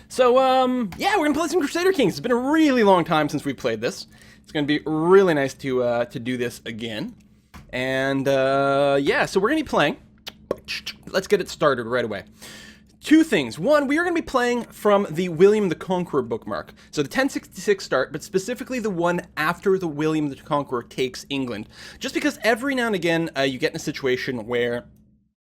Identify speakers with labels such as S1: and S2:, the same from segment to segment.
S1: So, yeah, we're gonna play some Crusader Kings. It's been a really long time since we played this. It's gonna be really nice to do this again. And, yeah, so we're gonna be playing. Let's get it started right away. Two things. One, we are going to be playing from the William the Conqueror bookmark. So the 1066 start, but specifically the one after the William the Conqueror takes England. Just because every now and again you get in a situation where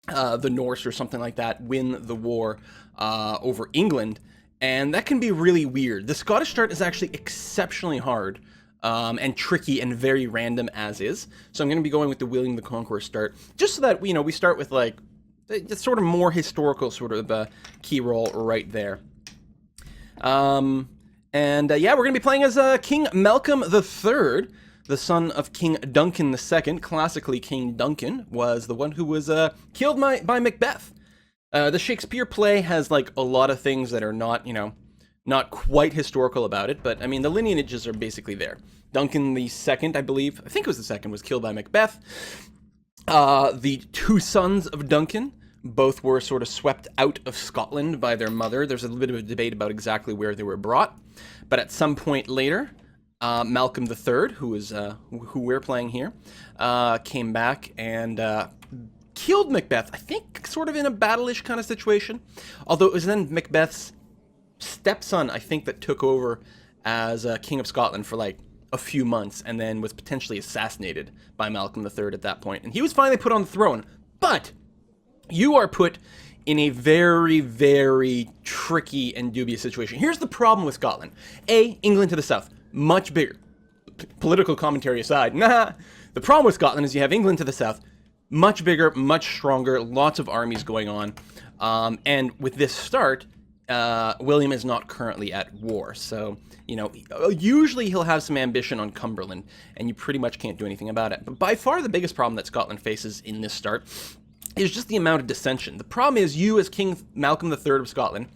S1: the Norse or something like that win the war over England, and that can be really weird. The Scottish start is actually exceptionally hard and tricky and very random as is. So I'm going to be going with the William the Conqueror start, just so that we start with like it's sort of more historical sort of key role right there. Yeah, we're going to be playing as King Malcolm III, the son of King Duncan II. Classically, King Duncan was the one who was killed by Macbeth. The Shakespeare play has like a lot of things that are not, not quite historical about it, but I mean, the lineages are basically there. Duncan II, I believe, I think it was the second, was killed by Macbeth. The two sons of Duncan both were sort of swept out of Scotland by their mother. There's a little bit of a debate about exactly where they were brought, but at some point later, Malcolm III, who we're playing here, came back and killed Macbeth. I think sort of in a battle-ish kind of situation. Although it was then Macbeth's stepson, I think, that took over as King of Scotland for like a few months, and then was potentially assassinated by Malcolm III at that point. And he was finally put on the throne. But you are put in a very, very tricky and dubious situation. Here's the problem with Scotland. A, England to the south, much bigger. Political commentary aside, the problem with Scotland is you have England to the south, much bigger, much stronger, lots of armies going on. And with this start, William is not currently at war, so, usually he'll have some ambition on Cumberland, and you pretty much can't do anything about it. But by far the biggest problem that Scotland faces in this start is just the amount of dissension. The problem is you, as King Malcolm III of Scotland,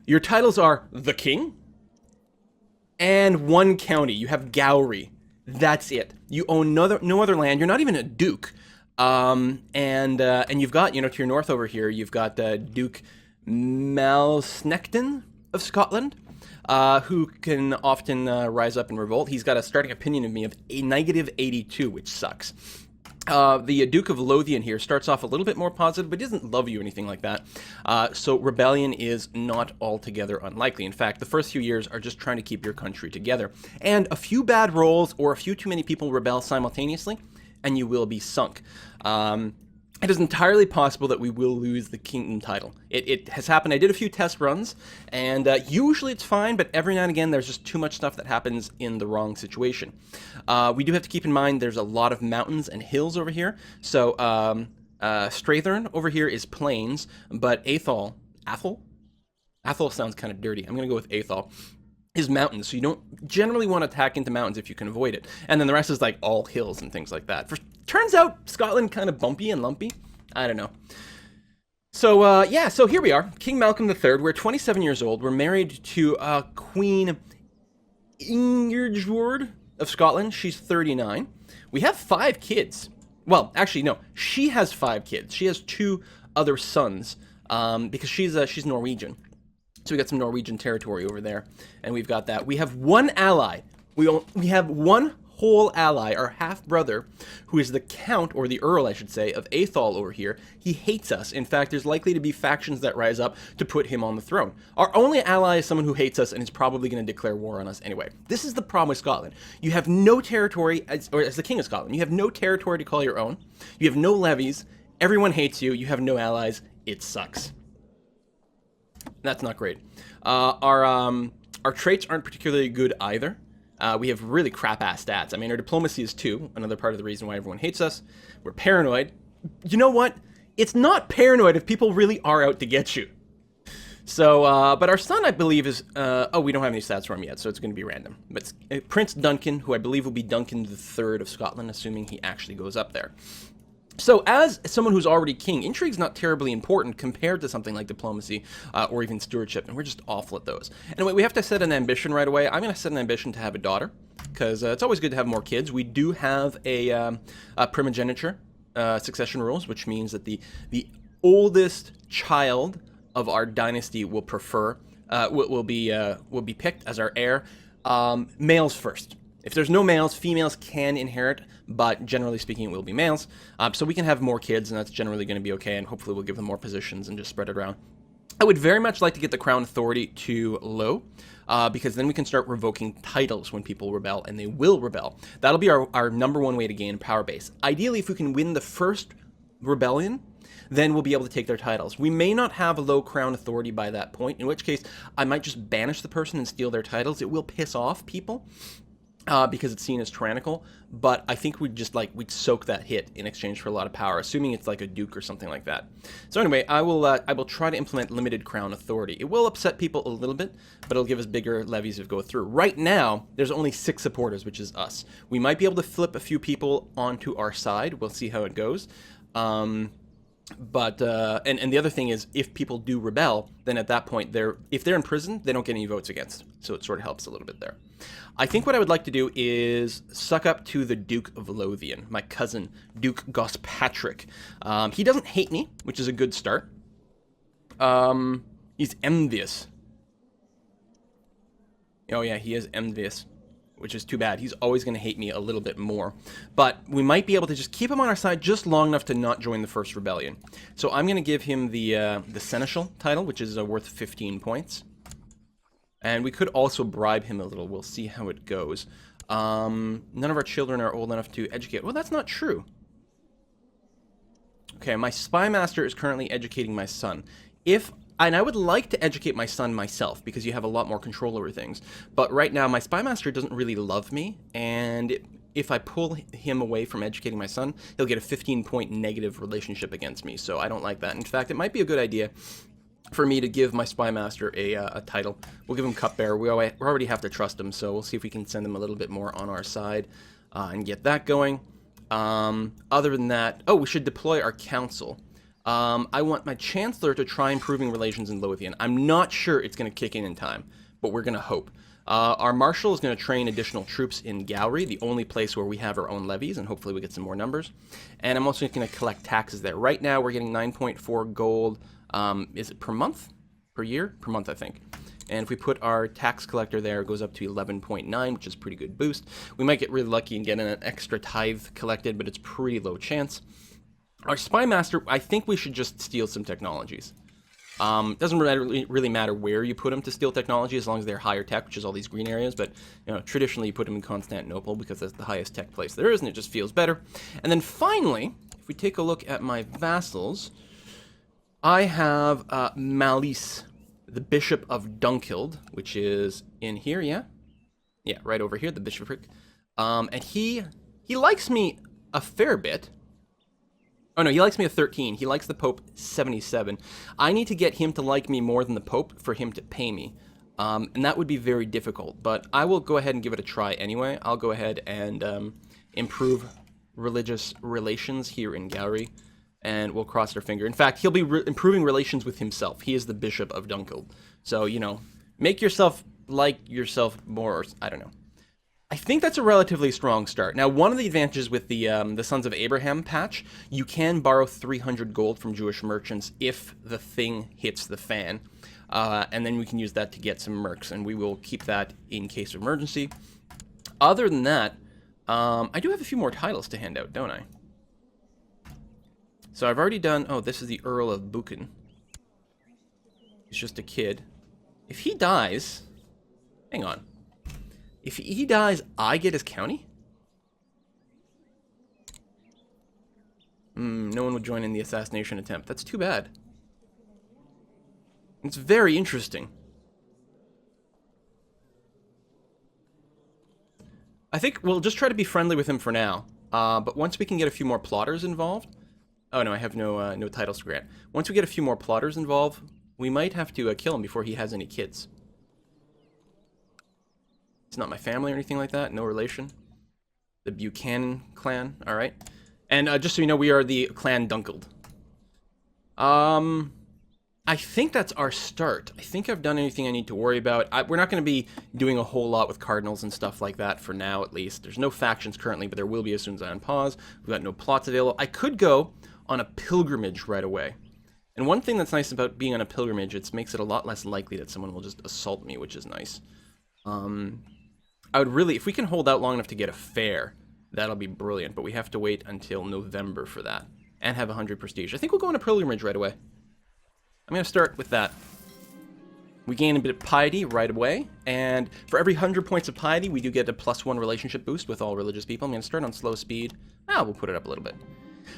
S1: your titles are the King and one county. You have Gowrie. That's it. You own no other land. You're not even a duke. And you've got, to your north over here, you've got Duke Malsnecton of Scotland, who can often rise up and revolt. He's got a starting opinion of me of a -82, which sucks. The Duke of Lothian here starts off a little bit more positive, but doesn't love you or anything like that. So rebellion is not altogether unlikely. In fact, the first few years are just trying to keep your country together. And a few bad rolls or a few too many people rebel simultaneously, and you will be sunk. It is entirely possible that we will lose the kingdom title. It has happened. I did a few test runs, and usually it's fine, but every now and again there's just too much stuff that happens in the wrong situation. We do have to keep in mind there's a lot of mountains and hills over here. So Strathern over here is plains, but Athol sounds kind of dirty. I'm going to go with Athol. Is mountains, so you don't generally want to attack into mountains if you can avoid it. And then the rest is like all hills and things like that. Turns out Scotland kind of bumpy and lumpy. I don't know. So yeah, so here we are, King Malcolm III. We're 27 years old. We're married to Queen Ingerdjord of Scotland. She's 39. We have 5 kids. Well, actually, no. She has 5 kids. She has 2 other sons because she's Norwegian. So we got some Norwegian territory over there, and we've got that. We have one ally. We have one whole ally, our half-brother, who is the Count, or the Earl, I should say, of Athol over here. He hates us. In fact, there's likely to be factions that rise up to put him on the throne. Our only ally is someone who hates us and is probably going to declare war on us anyway. This is the problem with Scotland. You have no territory, as the King of Scotland, you have no territory to call your own. You have no levies. Everyone hates you. You have no allies. It sucks. That's not great. Our traits aren't particularly good either. We have really crap-ass stats. I mean, our diplomacy is 2, another part of the reason why everyone hates us. We're paranoid. You know what? It's not paranoid if people really are out to get you. So, but our son, I believe, is... oh, we don't have any stats for him yet, so it's going to be random. But it's Prince Duncan, who I believe will be Duncan III of Scotland, assuming he actually goes up there. So, as someone who's already king, intrigue's not terribly important compared to something like diplomacy or even stewardship, and we're just awful at those. Anyway, we have to set an ambition right away. I'm going to set an ambition to have a daughter, because it's always good to have more kids. We do have a primogeniture succession rules, which means that the oldest child of our dynasty will prefer will be picked as our heir. Males first. If there's no males, females can inherit, but generally speaking, it will be males. So we can have more kids, and that's generally going to be okay, and hopefully we'll give them more positions and just spread it around. I would very much like to get the crown authority to low, because then we can start revoking titles when people rebel, and they will rebel. That'll be our number one way to gain power base. Ideally, if we can win the first rebellion, then we'll be able to take their titles. We may not have a low crown authority by that point, in which case I might just banish the person and steal their titles. It will piss off people. Because it's seen as tyrannical, but I think we'd soak that hit in exchange for a lot of power, assuming it's like a duke or something like that. So anyway, I will try to implement limited crown authority. It will upset people a little bit, but it'll give us bigger levies if go through. Right now, there's only 6 supporters, which is us. We might be able to flip a few people onto our side. We'll see how it goes. But the other thing is, if people do rebel, then at that point, if they're in prison, they don't get any votes against. So it sort of helps a little bit there. I think what I would like to do is suck up to the Duke of Lothian, my cousin, Duke Gospatrick. He doesn't hate me, which is a good start. He's envious. Oh yeah, he is envious, which is too bad. He's always going to hate me a little bit more. But we might be able to just keep him on our side just long enough to not join the first rebellion. So I'm going to give him the Seneschal title, which is worth 15 points. And we could also bribe him a little. We'll see how it goes. None of our children are old enough to educate. Well, that's not true. Okay, my spy master is currently educating my son. And I would like to educate my son myself, because you have a lot more control over things. But right now, my spy master doesn't really love me, and if I pull him away from educating my son, he'll get a 15-point negative relationship against me, so I don't like that. In fact, it might be a good idea for me to give my spy master a title. We'll give him cupbearer. We already have to trust him, so we'll see if we can send him a little bit more on our side and get that going. Other than that, we should deploy our council. I want my chancellor to try improving relations in Lothian. I'm not sure it's going to kick in time, but we're going to hope. Our marshal is going to train additional troops in Gowrie, the only place where we have our own levies, and hopefully we get some more numbers. And I'm also going to collect taxes there. Right now, we're getting 9.4 gold. Is it per month? Per year? Per month, I think. And if we put our tax collector there, it goes up to 11.9, which is a pretty good boost. We might get really lucky and get an extra tithe collected, but it's pretty low chance. Our spy master, I think we should just steal some technologies. Doesn't really matter where you put them to steal technology, as long as they're higher tech, which is all these green areas. But traditionally, you put them in Constantinople because that's the highest tech place there is, and it just feels better. And then finally, if we take a look at my vassals, I have Malice, the Bishop of Dunkeld, which is in here, yeah, right over here, the bishopric. And he likes me a fair bit. Oh no, he likes me a 13. He likes the Pope 77. I need to get him to like me more than the Pope for him to pay me. And that would be very difficult, but I will go ahead and give it a try anyway. I'll go ahead and improve religious relations here in Gowrie, and we'll cross our finger. In fact, he'll be improving relations with himself. He is the Bishop of Dunkeld. So, make yourself like yourself more, or, I don't know. I think that's a relatively strong start. Now, one of the advantages with the Sons of Abraham patch, you can borrow 300 gold from Jewish merchants if the thing hits the fan. And then we can use that to get some mercs, and we will keep that in case of emergency. Other than that, I do have a few more titles to hand out, don't I? So I've already done... Oh, this is the Earl of Buchan. He's just a kid. If he dies... Hang on. If he dies, I get his county? No one would join in the assassination attempt. That's too bad. It's very interesting. I think we'll just try to be friendly with him for now. But once we can get a few more plotters involved... Oh no, I have no titles to grant. Once we get a few more plotters involved, we might have to kill him before he has any kids. It's not my family or anything like that. No relation. The Buchanan clan. All right. And just so you know, we are the clan Dunkeld. I think that's our start. I think I've done anything I need to worry about. We're not going to be doing a whole lot with cardinals and stuff like that for now, at least. There's no factions currently, but there will be as soon as I unpause. We've got no plots available. I could go on a pilgrimage right away. And one thing that's nice about being on a pilgrimage, it makes it a lot less likely that someone will just assault me, which is nice. I would really, if we can hold out long enough to get a fair, that'll be brilliant. But we have to wait until November for that. And have 100 prestige. I think we'll go on a pilgrimage right away. I'm going to start with that. We gain a bit of piety right away. And for every 100 points of piety, we do get a +1 relationship boost with all religious people. I'm going to start on slow speed. We'll put it up a little bit.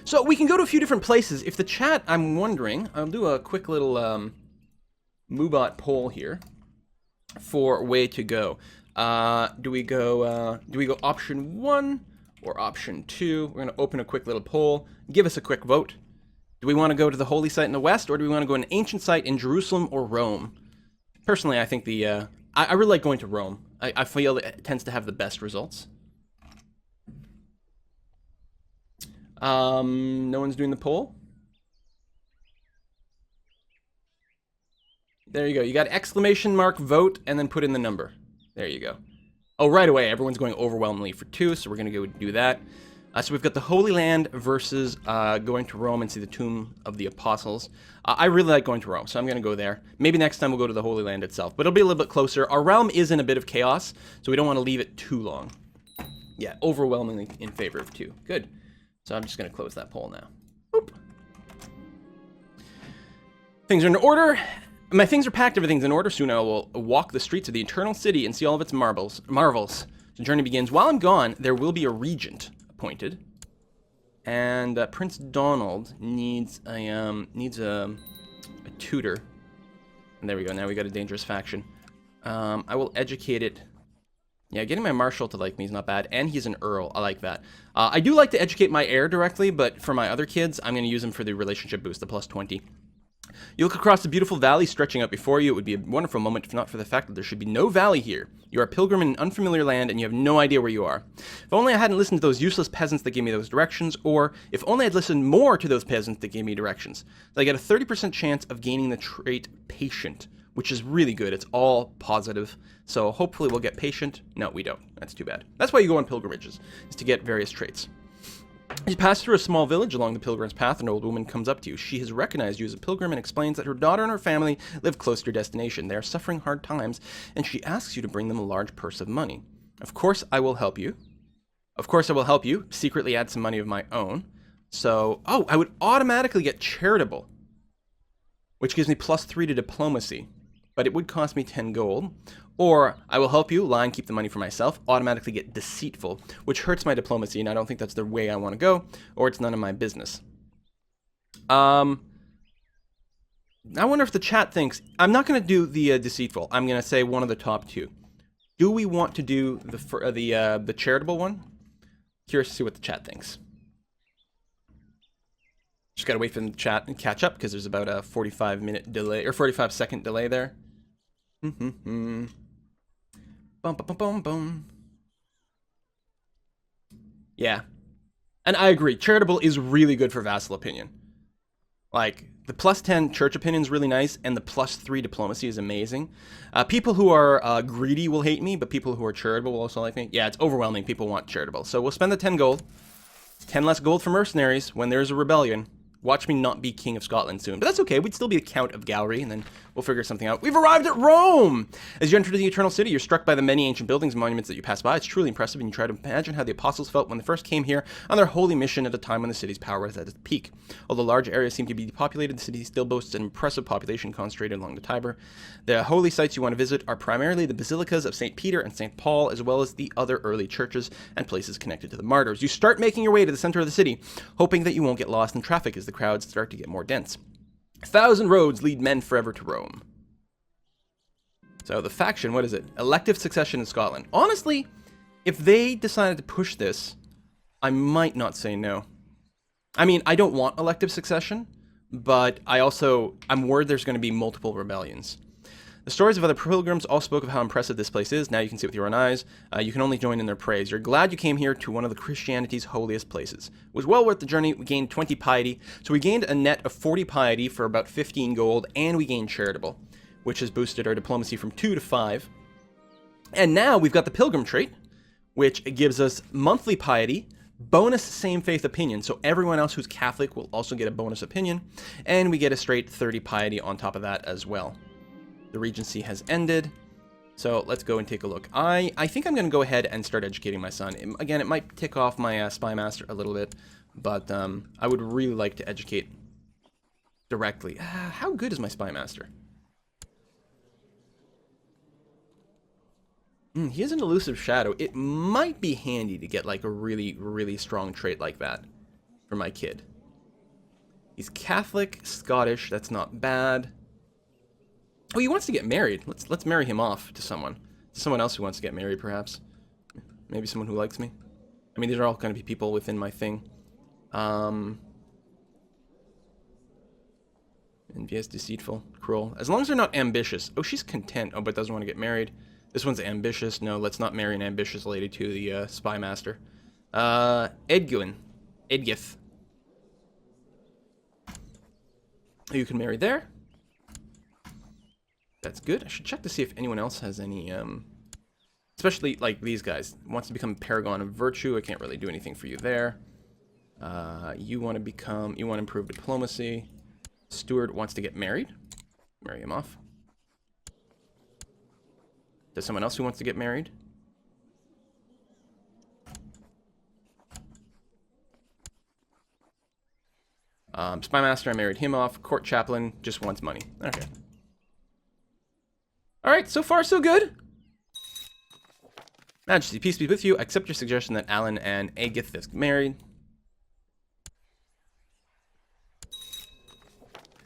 S1: So we can go to a few different places. If the chat, I'm wondering, I'll do a quick little Moobot poll here for way to go. Do we go option 1 or option 2? We're going to open a quick little poll. Give us a quick vote. Do we want to go to the holy site in the west, or do we want to go to an ancient site in Jerusalem or Rome? Personally, I think I really like going to Rome. I feel it tends to have the best results. No one's doing the poll? There you go. You got exclamation mark vote and then put in the number. There you go. Oh, right away, everyone's going overwhelmingly for 2, so we're going to go do that. So we've got the Holy Land versus going to Rome and see the Tomb of the Apostles. I really like going to Rome, so I'm going to go there. Maybe next time we'll go to the Holy Land itself, but it'll be a little bit closer. Our realm is in a bit of chaos, so we don't want to leave it too long. Yeah, overwhelmingly in favor of 2. Good. So I'm just going to close that poll now. Boop. Things are in order. My things are packed, everything's in order. Soon I will walk the streets of the Eternal City and see all of its marvels. The journey begins. While I'm gone, there will be a regent appointed. And Prince Donald needs a tutor. And there we go. Now we got a dangerous faction. I will educate it. Yeah, getting my marshal to like me is not bad. And he's an earl. I like that. I do like to educate my heir directly, but for my other kids, I'm going to use him for the relationship boost, the +20. You look across the beautiful valley stretching out before you. It would be a wonderful moment if not for the fact that there should be no valley here. You are a pilgrim in an unfamiliar land, and you have no idea where you are. If only I hadn't listened to those useless peasants that gave me those directions, or if only I'd listened more to those peasants that gave me directions. So I get a 30% chance of gaining the trait patient, which is really good. It's all positive. So hopefully we'll get patient. No, we don't. That's too bad. That's why you go on pilgrimages, is to get various traits. You pass through a small village. Along the pilgrim's path, an old woman comes up to you. She has recognized you as a pilgrim and explains that her daughter and her family live close to your destination. They are suffering hard times, and she asks you to bring them a large purse of money. Of course, I will help you. Secretly add some money of my own. So, I would automatically get charitable, which gives me +3 to diplomacy, but it would cost me 10 gold. Or, I will help you, lie and keep the money for myself, automatically get deceitful, which hurts my diplomacy, and I don't think that's the way I want to go, or it's none of my business. I wonder if the chat thinks, I'm not going to do the deceitful, I'm going to say one of the top 2. Do we want to do the charitable one? Curious to see what the chat thinks. Just got to wait for the chat and catch up, because there's about a 45-minute delay, or 45-second delay there. Bum, bum, bum, bum. Yeah. And I agree. Charitable is really good for vassal opinion. Like, the +10 church opinion is really nice, and the +3 diplomacy is amazing. People who are greedy will hate me, but people who are charitable will also like me. Yeah, it's overwhelming. People want charitable. So we'll spend the 10 gold. 10 less gold for mercenaries when there's a rebellion. Watch me not be King of Scotland soon. But that's okay. We'd still be a Count of Gallery, and then we'll figure something out. We've arrived at Rome! As you enter the Eternal City, you're struck by the many ancient buildings and monuments that you pass by. It's truly impressive, and you try to imagine how the apostles felt when they first came here on their holy mission at a time when the city's power was at its peak. Although large areas seem to be depopulated, the city still boasts an impressive population concentrated along the Tiber. The holy sites you want to visit are primarily the basilicas of St. Peter and St. Paul, as well as the other early churches and places connected to the martyrs. You start making your way to the center of the city, hoping that you won't get lost in traffic as the crowds start to get more dense. 1,000 roads lead men forever to Rome. So the faction, what is it? Elective succession in Scotland. Honestly, if they decided to push this, I might not say no. I mean, I don't want elective succession, but I'm worried there's going to be multiple rebellions. The stories of other pilgrims all spoke of how impressive this place is. Now you can see it with your own eyes. You can only join in their praise. You're glad you came here to one of the Christianity's holiest places. It was well worth the journey. We gained 20 piety. So we gained a net of 40 piety for about 15 gold, and we gained charitable, which has boosted our diplomacy from 2 to 5. And now we've got the pilgrim trait, which gives us monthly piety, bonus same faith opinion. So everyone else who's Catholic will also get a bonus opinion. And we get a straight 30 piety on top of that as well. The regency has ended. So let's go and take a look. I think I'm going to go ahead and start educating my son. Again, it might tick off my spy master a little bit, but I would really like to educate directly. How good is my spy master? He is an elusive shadow. It might be handy to get like a really, really strong trait like that for my kid. He's Catholic, Scottish. That's not bad. Oh, he wants to get married. Let's marry him off to someone. To someone else who wants to get married, perhaps. Maybe someone who likes me. I mean, these are all going to be people within my thing. Envious, deceitful, cruel. As long as they're not ambitious. Oh, she's content. Oh, but doesn't want to get married. This one's ambitious. No, let's not marry an ambitious lady to the spy master. Edgith. You can marry there. That's good. I should check to see if anyone else has any, especially like these guys. Wants to become Paragon of Virtue. I can't really do anything for you there. You want to improve diplomacy. Steward wants to get married. Marry him off. There's someone else who wants to get married. Spy Master, I married him off. Court Chaplain just wants money. Okay. Alright, so far so good. Majesty, peace be with you. I accept your suggestion that Alan and Edgith is married.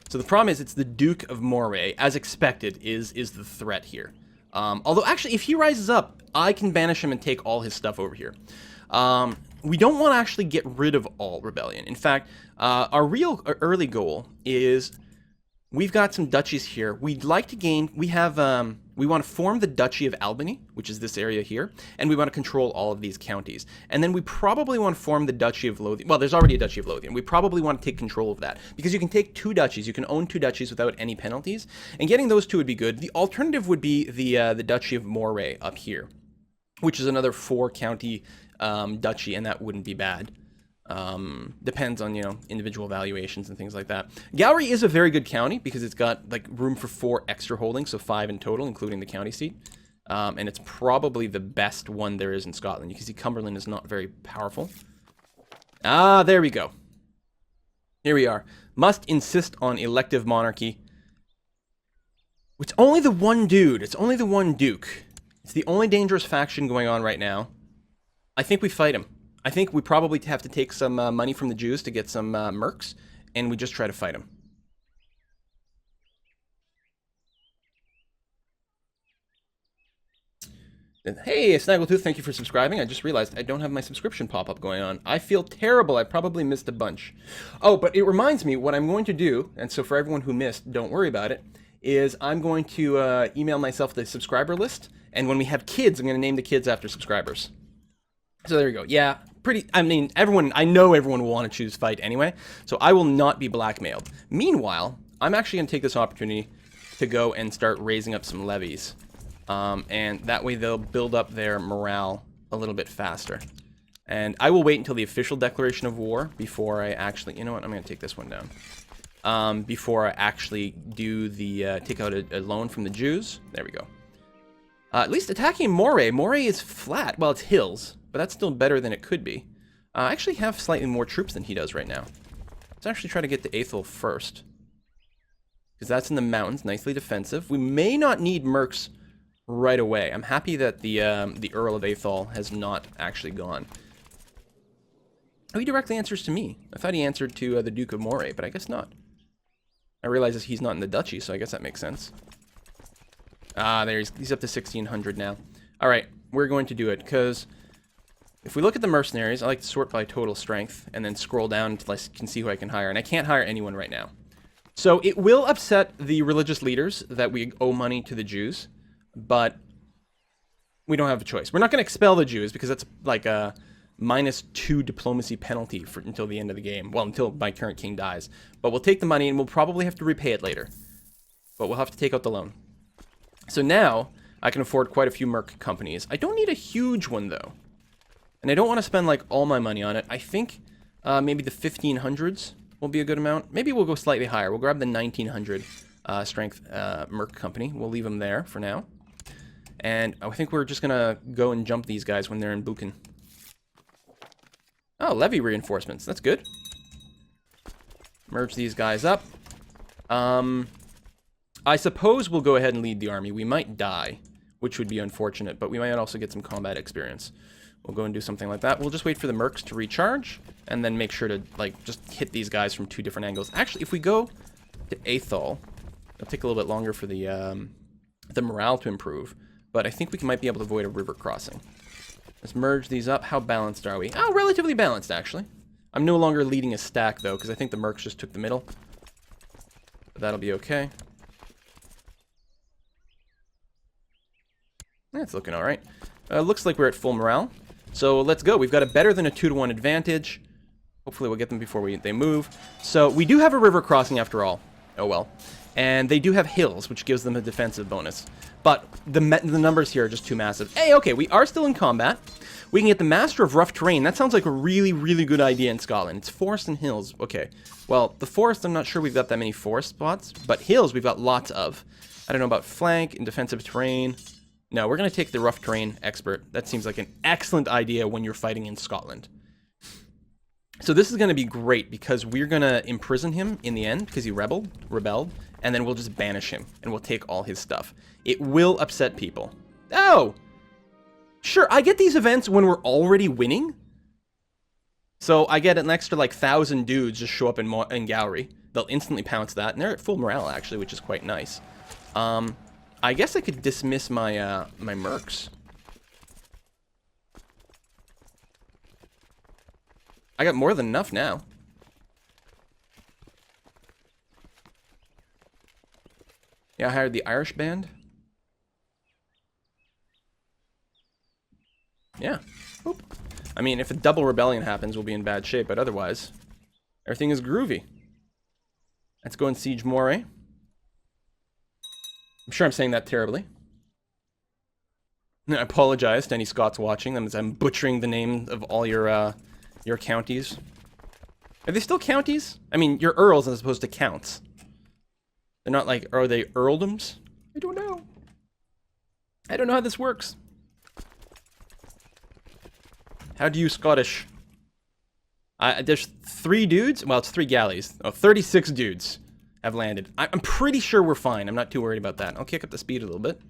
S1: So the problem is it's the Duke of Moray, as expected, is the threat here. Although, actually, if he rises up, I can banish him and take all his stuff over here. We don't want to actually get rid of all rebellion. In fact, our real early goal is we've got some duchies here. We'd like to gain, we want to form the Duchy of Albany, which is this area here, and we want to control all of these counties. And then we probably want to form the Duchy of Lothian. Well, there's already a Duchy of Lothian. We probably want to take control of that, because you can take two duchies. You can own two duchies without any penalties, and getting those two would be good. The alternative would be the Duchy of Moray up here, which is another 4-county duchy, and that wouldn't be bad. Depends on, individual valuations and things like that. Gowrie is a very good county because it's got like room for 4 extra holdings, so 5 in total, including the county seat. And it's probably the best one there is in Scotland. You can see Cumberland is not very powerful. Ah, there we go. Here we are. Must insist on elective monarchy. It's only the one dude. It's only the one duke. It's the only dangerous faction going on right now. I think we fight him. I think we probably have to take some money from the Jews to get some mercs, and we just try to fight him. Hey, Snaggletooth, thank you for subscribing. I just realized I don't have my subscription pop-up going on. I feel terrible. I probably missed a bunch. Oh, but it reminds me, what I'm going to do, and so for everyone who missed, don't worry about it, is I'm going to email myself the subscriber list, and when we have kids, I'm going to name the kids after subscribers. So there you go. Yeah, I know everyone will want to choose fight anyway, so I will not be blackmailed. Meanwhile, I'm actually going to take this opportunity to go and start raising up some levies. And that way they'll build up their morale a little bit faster. And I will wait until the official declaration of war before I actually, you know what, I'm going to take this one down. Before I actually do the, take out a loan from the Jews. There we go. At least attacking Moray. Moray is flat. Well, it's hills, but that's still better than it could be. I actually have slightly more troops than he does right now. Let's actually try to get to Athol first, because that's in the mountains, nicely defensive. We may not need mercs right away. I'm happy that the Earl of Athol has not actually gone. Oh, he directly answers to me. I thought he answered to the Duke of Moray, but I guess not. I realize he's not in the duchy, so I guess that makes sense. Ah, there he's up to 1600 now. All right, we're going to do it, because if we look at the mercenaries, I like to sort by total strength and then scroll down until I can see who I can hire, and I can't hire anyone right now. So it will upset the religious leaders that we owe money to the Jews, but we don't have a choice. We're not going to expel the Jews, because that's like a -2 diplomacy penalty until the end of the game. Well, until my current king dies. But we'll take the money, and we'll probably have to repay it later. But we'll have to take out the loan. So now, I can afford quite a few merc companies. I don't need a huge one, though. And I don't want to spend, like, all my money on it. I think maybe the 1500s will be a good amount. Maybe we'll go slightly higher. We'll grab the 1900 strength Merc Company. We'll leave them there for now. And I think we're just going to go and jump these guys when they're in Buchan. Oh, levy reinforcements. That's good. Merge these guys up. I suppose we'll go ahead and lead the army. We might die, which would be unfortunate, but we might also get some combat experience. We'll go and do something like that. We'll just wait for the mercs to recharge, and then make sure to, like, just hit these guys from 2 different angles. Actually, if we go to Athol, it'll take a little bit longer for the morale to improve, but I think we might be able to avoid a river crossing. Let's merge these up. How balanced are we? Oh, relatively balanced, actually. I'm no longer leading a stack, though, because I think the mercs just took the middle. But that'll be okay. That's looking all right. Looks like we're at full morale. So let's go. We've got a better than a 2-to-1 advantage. Hopefully we'll get them before they move. So we do have a river crossing after all. Oh well. And they do have hills, which gives them a defensive bonus. But the numbers here are just too massive. Hey, okay, we are still in combat. We can get the Master of Rough Terrain. That sounds like a really, really good idea in Scotland. It's forest and hills. Okay. Well, the forest, I'm not sure we've got that many forest spots. But hills, we've got lots of. I don't know about flank and defensive terrain. No, we're going to take the rough terrain expert. That seems like an excellent idea when you're fighting in Scotland. So this is going to be great because we're going to imprison him in the end because he rebelled, and then we'll just banish him and we'll take all his stuff. It will upset people. Oh! Sure, I get these events when we're already winning. So I get an extra like 1,000 dudes just show up in gallery. They'll instantly pounce that, and they're at full morale actually, which is quite nice. I guess I could dismiss my my mercs. I got more than enough now. Yeah, I hired the Irish band. Yeah. Oop. I mean, if a double rebellion happens, we'll be in bad shape, but otherwise, everything is groovy. Let's go and siege Moray. I'm sure I'm saying that terribly. I apologize to any Scots watching them as I'm butchering the name of all your counties. Are they still counties? I mean, you're earls as opposed to counts. They're not like, are they earldoms? I don't know. I don't know how this works. How do you Scottish? There's 3 dudes. Well, it's 3 galleys. Oh, 36 dudes have landed. I'm pretty sure we're fine. I'm not too worried about that. I'll kick up the speed a little bit.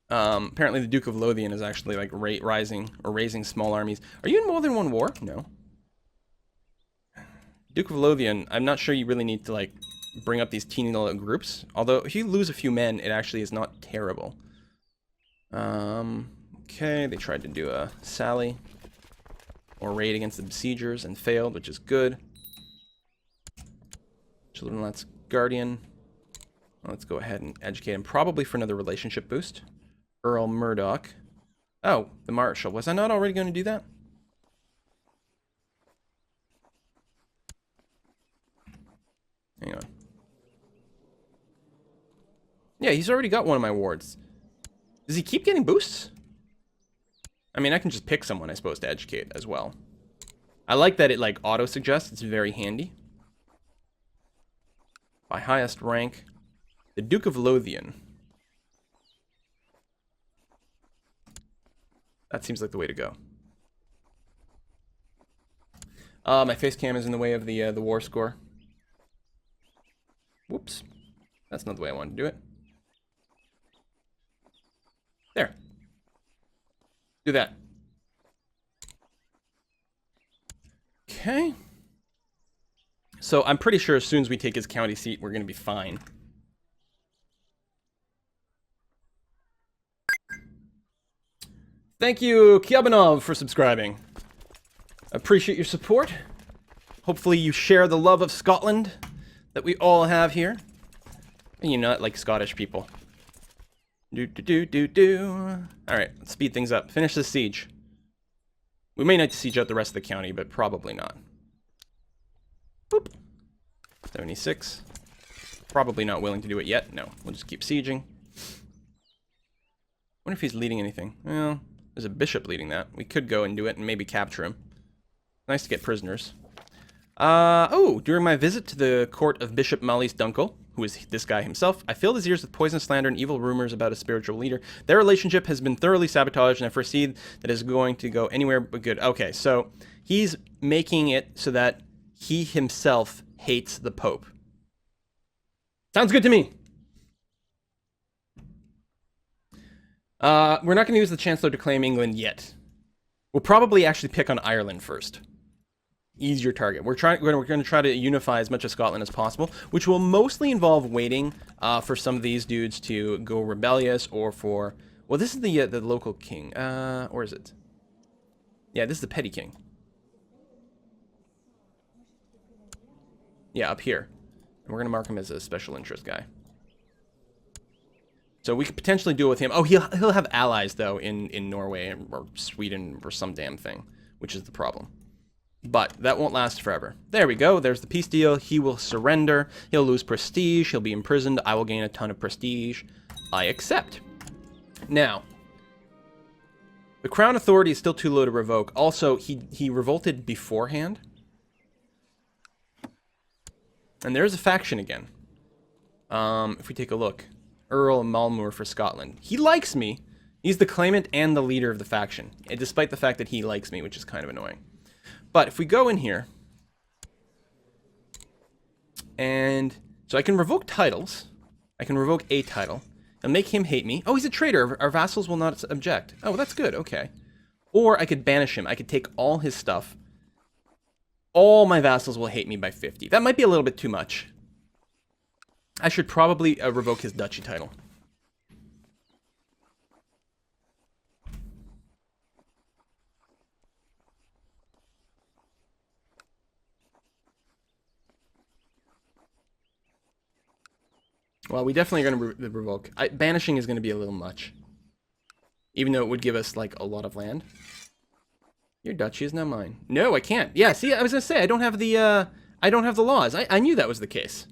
S1: Apparently the Duke of Lothian is actually like raising small armies. Are you in more than one war? No. Duke of Lothian, I'm not sure you really need to like bring up these teeny little groups. Although if you lose a few men, it actually is not terrible. Okay, they tried to do a sally or raid against the besiegers and failed, which is good. Children's Guardian. Let's go ahead and educate him, probably for another relationship boost. Earl Murdoch. Oh, the Marshal. Was I not already going to do that? Hang on. Yeah, he's already got one of my wards. Does he keep getting boosts? I mean, I can just pick someone, I suppose, to educate as well. I like that it, like, auto-suggests. It's very handy. By highest rank, the Duke of Lothian. That seems like the way to go. My face cam is in the way of the war score. Whoops. That's not the way I wanted to do it. There. Do that. Okay. So I'm pretty sure as soon as we take his county seat, we're going to be fine. Thank you, Kyabanov, for subscribing. Appreciate your support. Hopefully you share the love of Scotland that we all have here. And you're not like Scottish people. Alright, let's speed things up. Finish this siege. We may need to siege out the rest of the county, but probably not. Boop. 76. Probably not willing to do it yet. No, we'll just keep sieging. Wonder if he's leading anything. Well, There's a bishop leading that. We could go and do it and maybe capture him. Nice to get prisoners. Oh, during my visit to the court of Bishop Malis Dunkel, who is this guy himself, I filled his ears with poison, slander, and evil rumors about a spiritual leader. Their relationship has been thoroughly sabotaged, and I foresee that it is going to go anywhere but good. Okay, so he's making it so that he himself hates the Pope. Sounds good to me. We're not going to use the Chancellor to claim England yet. We'll probably actually pick on Ireland first. Easier target. We're going to try to unify as much of Scotland as possible, which will mostly involve waiting for some of these dudes to go rebellious, or for, well, this is the local king, or is it? Yeah, this is the petty king. Yeah, up here. And we're going to mark him as a special interest guy. So we could potentially deal with him. Oh, he'll have allies though in Norway or Sweden or some damn thing, which is the problem. But that won't last forever. There we go. There's the peace deal. He will surrender. He'll lose prestige. He'll be imprisoned. I will gain a ton of prestige. I accept. Now, the Crown Authority is still too low to revoke. Also, he revolted beforehand. And there's a faction again. If we take a look. Earl Malmoor for Scotland. He likes me. He's the claimant and the leader of the faction. And despite the fact that he likes me, which is kind of annoying. But if we go in here, and so I can revoke titles. I can revoke a title and make him hate me. Oh, he's a traitor. Our vassals will not object. Oh, that's good. Okay. Or I could banish him. I could take all his stuff. All my vassals will hate me by 50. That might be a little bit too much. I should probably revoke his duchy title. Well, we definitely are going to revoke. Banishing is going to be a little much. Even though it would give us, like, a lot of land. Your duchy is now mine. No, I can't. Yeah, see, I was going to say, I don't have the laws. I knew that was the case.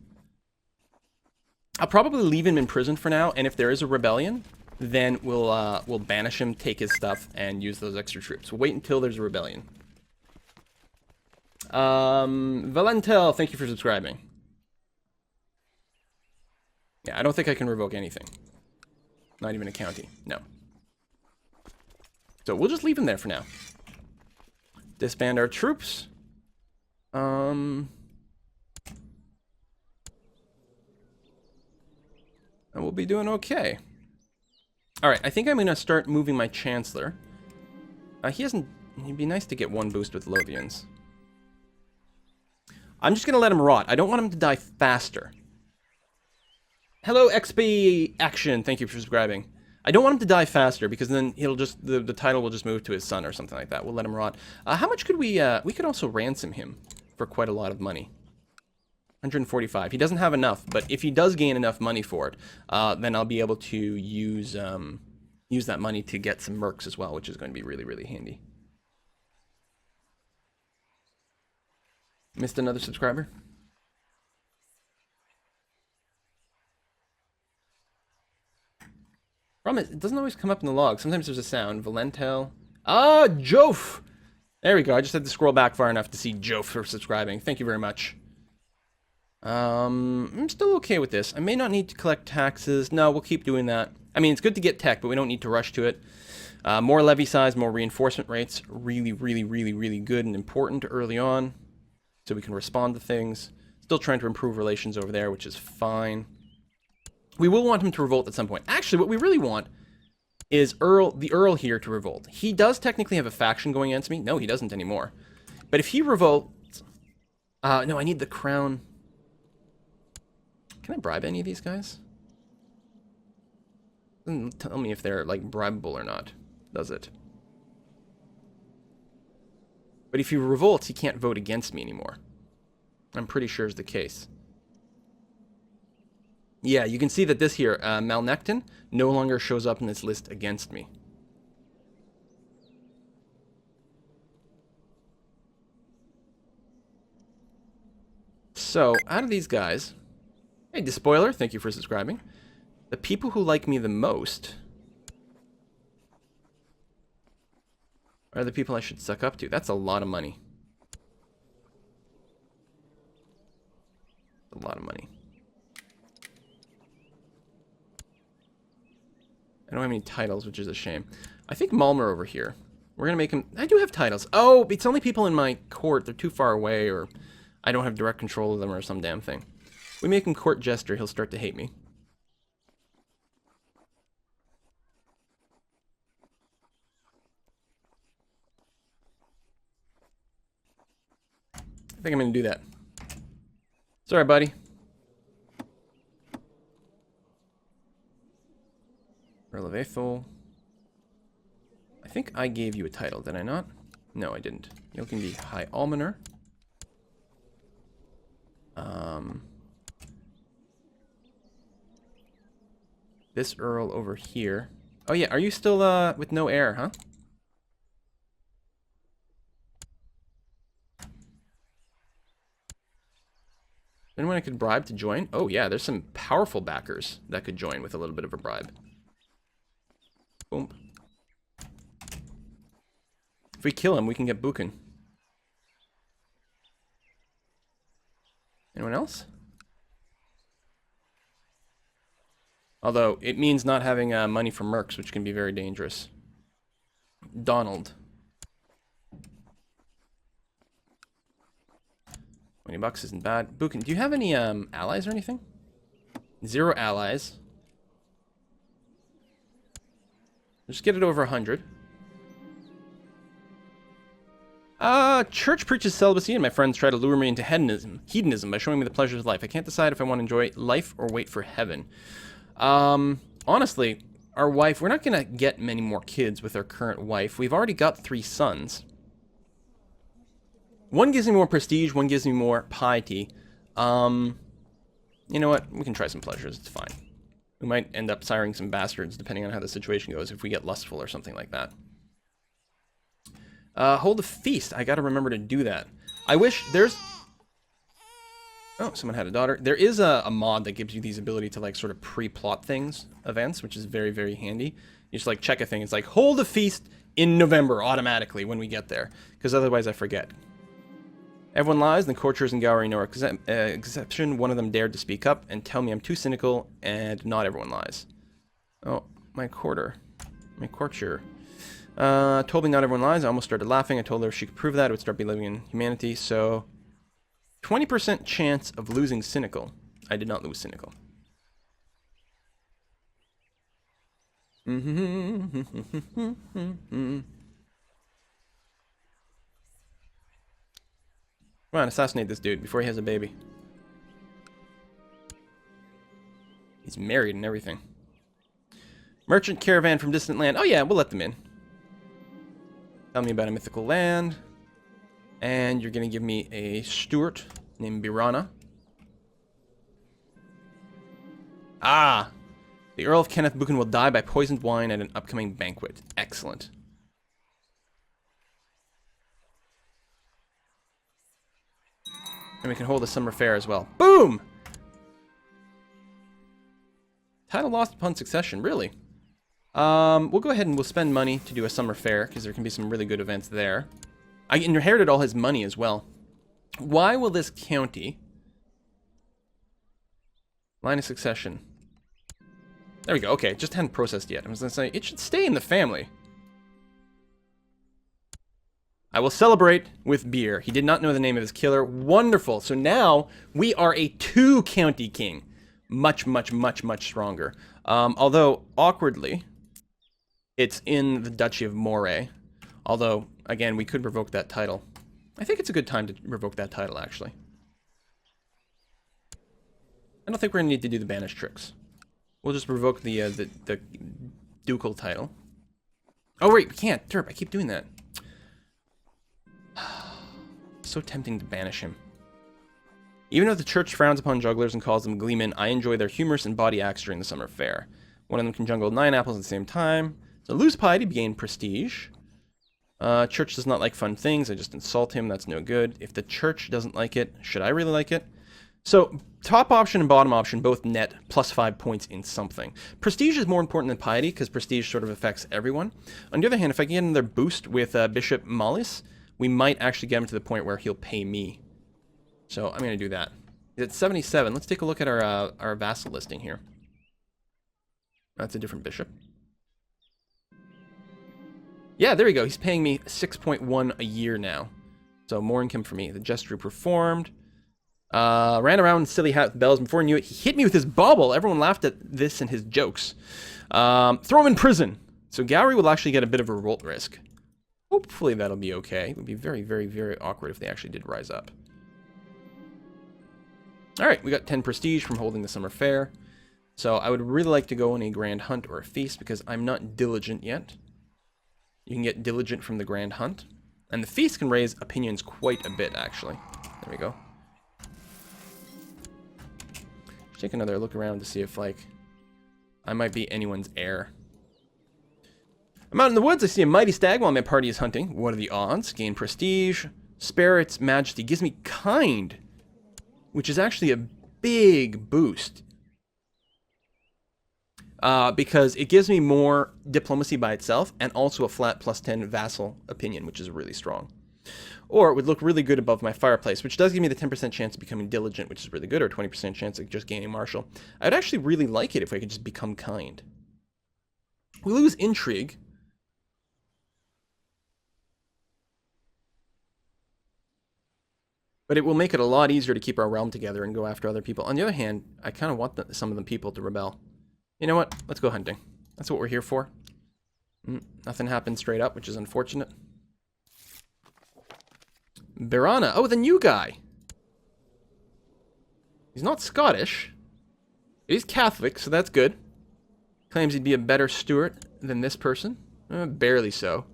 S1: I'll probably leave him in prison for now, and if there is a rebellion, then we'll banish him, take his stuff, and use those extra troops. We'll wait until there's a rebellion. Valentel, thank you for subscribing. Yeah, I don't think I can revoke anything. Not even a county. No. So we'll just leave him there for now. Disband our troops. And we'll be doing okay. Alright, I think I'm going to start moving my Chancellor. It'd be nice to get one boost with Lothians. I'm just going to let him rot. I don't want him to die faster. Hello, XP Action. Thank you for subscribing. I don't want him to die faster, because then he'll just, the title will just move to his son or something like that. We'll let him rot. How much could we could also ransom him for quite a lot of money. 145. He doesn't have enough, but if he does gain enough money for it, then I'll be able to use that money to get some mercs as well, which is going to be really, really handy. Missed another subscriber? Problem is, it doesn't always come up in the log. Sometimes there's a sound. Valentel. Ah, Jof! There we go. I just had to scroll back far enough to see Jof for subscribing. Thank you very much. I'm still okay with this. I may not need to collect taxes. No, we'll keep doing that. I mean, it's good to get tech, but we don't need to rush to it. More levy size, more reinforcement rates. Really, really, really, really good and important early on. So we can respond to things. Still trying to improve relations over there, which is fine. We will want him to revolt at some point. Actually, what we really want is the Earl here to revolt. He does technically have a faction going against me. No, he doesn't anymore. But if he revolts... no, I need the crown... Can I bribe any of these guys? Doesn't tell me if they're, like, bribable or not, does it? But if he revolts, he can't vote against me anymore. I'm pretty sure is the case. Yeah, you can see that this here, Malnectin, no longer shows up in this list against me. So, out of these guys... Hey, Despoiler, thank you for subscribing. The people who like me the most... are the people I should suck up to. That's a lot of money. A lot of money. I don't have any titles, which is a shame. I think Malmer over here. We're going to make him... I do have titles. Oh, it's only people in my court. They're too far away, or I don't have direct control of them, or some damn thing. We make him court jester, he'll start to hate me. I think I'm going to do that. Sorry, buddy. Earl of Athol. I think I gave you a title, did I not? No, I didn't. You can be High Almoner. This Earl over here. Oh yeah, are you still with no heir, huh? Anyone I could bribe to join? Oh yeah, there's some powerful backers that could join with a little bit of a bribe. Boom. If we kill him, we can get Buchan. Anyone else? Although, it means not having money for mercs, which can be very dangerous. Donald. $20 isn't bad. Buchan, do you have any allies or anything? 0 allies. Just get it over 100. Church preaches celibacy, and my friends try to lure me into hedonism by showing me the pleasures of life. I can't decide if I want to enjoy life or wait for heaven. Honestly, our wife, we're not going to get many more kids with our current wife. We've already got 3 sons. One gives me more prestige, one gives me more piety. You know what? We can try some pleasures. It's fine. We might end up siring some bastards, depending on how the situation goes, if we get lustful or something like that. Hold a feast. I gotta remember to do that. I wish there's... Oh, someone had a daughter. There is a mod that gives you these ability to, like, sort of pre-plot things, events, which is very, very handy. You just, like, check a thing. It's like, hold a feast in November automatically when we get there. Because otherwise I forget. Everyone lies, and the courtiers and Gowrie no exception. One of them dared to speak up and tell me I'm too cynical, and not everyone lies. Oh, my courtier. Told me not everyone lies. I almost started laughing. I told her if she could prove that, I would start believing in humanity. So, 20% chance of losing cynical. I did not lose cynical. Come on, assassinate this dude before he has a baby. He's married and everything. Merchant caravan from distant land. Oh yeah, we'll let them in. Tell me about a mythical land. And you're going to give me a steward named Birana. Ah! The Earl of Kenneth Buchan will die by poisoned wine at an upcoming banquet. Excellent. And we can hold a summer fair as well. Boom! Title lost upon succession, really? We'll go ahead and we'll spend money to do a summer fair, because there can be some really good events there. I inherited all his money as well. Why will this county... Line of succession. There we go, okay, just hadn't processed yet. I was going to say, it should stay in the family. I will celebrate with beer. He did not know the name of his killer. Wonderful. So now we are a 2-county king. Much, much, much, much stronger. Although, awkwardly, it's in the Duchy of Moray. Although, again, we could revoke that title. I think it's a good time to revoke that title, actually. I don't think we're going to need to do the banish tricks. We'll just revoke the ducal title. Oh, wait, we can't. Derp, I keep doing that. So tempting to banish him. Even though the church frowns upon jugglers and calls them gleemen, I enjoy their humorous and bawdy acts during the summer fair. One of them can juggle 9 apples at the same time. So lose piety, gain prestige. Church does not like fun things. I just insult him. That's no good. If the church doesn't like it, should I really like it? So top option and bottom option both net +5 points in something. Prestige is more important than piety because prestige sort of affects everyone. On the other hand, if I get another boost with Bishop Mallis, we might actually get him to the point where he'll pay me. So I'm going to do that. He's at 77. Let's take a look at our vassal listing here. That's a different bishop. Yeah, there we go. He's paying me 6.1 a year now. So more income for me. The gesture performed. Ran around silly hat with bells. Before I knew it, he hit me with his bauble. Everyone laughed at this and his jokes. Throw him in prison. So Gowrie will actually get a bit of a revolt risk. Hopefully that'll be okay. It would be very, very, very awkward if they actually did rise up. Alright, we got 10 prestige from holding the summer fair. So I would really like to go on a grand hunt or a feast because I'm not diligent yet. You can get diligent from the grand hunt. And the feast can raise opinions quite a bit, actually. There we go. Take another look around to see if, like, I might be anyone's heir. I'm out in the woods. I see a mighty stag while my party is hunting. What are the odds? Gain prestige. Spare its majesty. Gives me kind, which is actually a big boost. Because it gives me more diplomacy by itself and also a flat +10 vassal opinion, which is really strong. Or it would look really good above my fireplace, which does give me the 10% chance of becoming diligent, which is really good, or 20% chance of just gaining martial. I'd actually really like it if I could just become kind. We lose intrigue. But it will make it a lot easier to keep our realm together and go after other people. On the other hand, I kind of want some of the people to rebel. You know what? Let's go hunting. That's what we're here for. Nothing happened straight up, which is unfortunate. Birana. Oh, the new guy. He's not Scottish. He's Catholic, so that's good. Claims he'd be a better steward than this person. Barely so.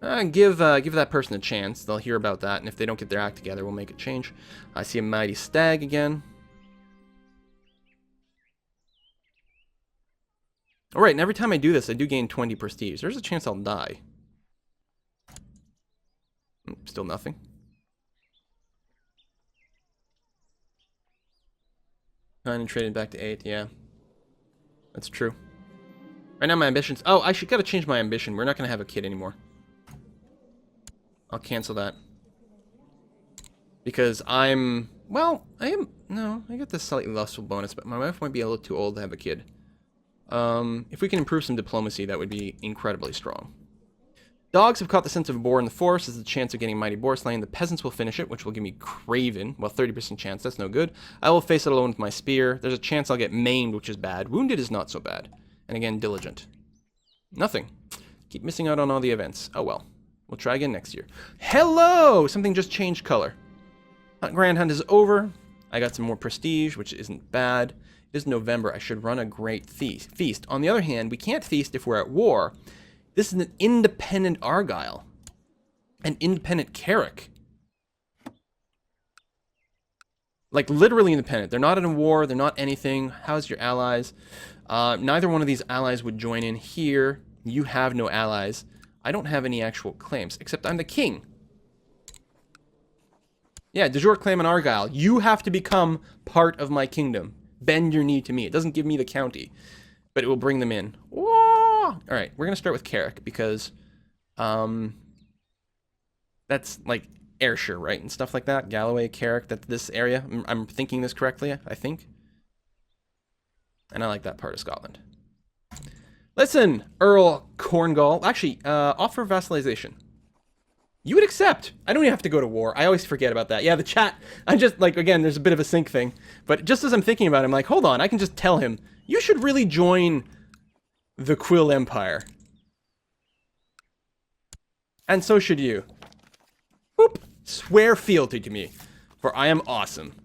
S1: Give that person a chance. They'll hear about that, and if they don't get their act together, we'll make it change. I see a mighty stag again. Alright, and every time I do this, I do gain 20 prestige. There's a chance I'll die. Still nothing. And traded back to 8, yeah. That's true. Right now my ambition's... Oh, I should gotta change my ambition. We're not gonna have a kid anymore. I'll cancel that. Because I'm... Well, I am... No, I got this slightly lustful bonus, but my wife might be a little too old to have a kid. If we can improve some diplomacy, that would be incredibly strong. Dogs have caught the scent of a boar in the forest. There's a chance of getting mighty boar slain. The peasants will finish it, which will give me craven. Well, 30% chance. That's no good. I will face it alone with my spear. There's a chance I'll get maimed, which is bad. Wounded is not so bad. And again, diligent. Nothing. Keep missing out on all the events. Oh well. We'll try again next year. Hello! Something just changed color. Grand Hunt is over. I got some more prestige, which isn't bad. It is November. I should run a great feast. On the other hand, we can't feast if we're at war. This is an independent Argyle. An independent Carrick. Like, literally independent. They're not in a war. They're not anything. How's your allies? Neither one of these allies would join in here. You have no allies. I don't have any actual claims, except I'm the king. Yeah, de jure claim in Argyle. You have to become part of my kingdom. Bend your knee to me. It doesn't give me the county, but it will bring them in. Whoa! All right, we're going to start with Carrick because that's like Ayrshire, right? And stuff like that. Galloway, Carrick, that's this area. I'm thinking this correctly, I think. And I like that part of Scotland. Listen, Earl Corngall. Actually, offer vassalization. You would accept. I don't even have to go to war. I always forget about that. Yeah, the chat. I just, like, again, there's a bit of a sync thing. But just as I'm thinking about it, I'm like, hold on. I can just tell him, you should really join the Quill Empire. And so should you. Whoop. Swear fealty to me, for I am awesome.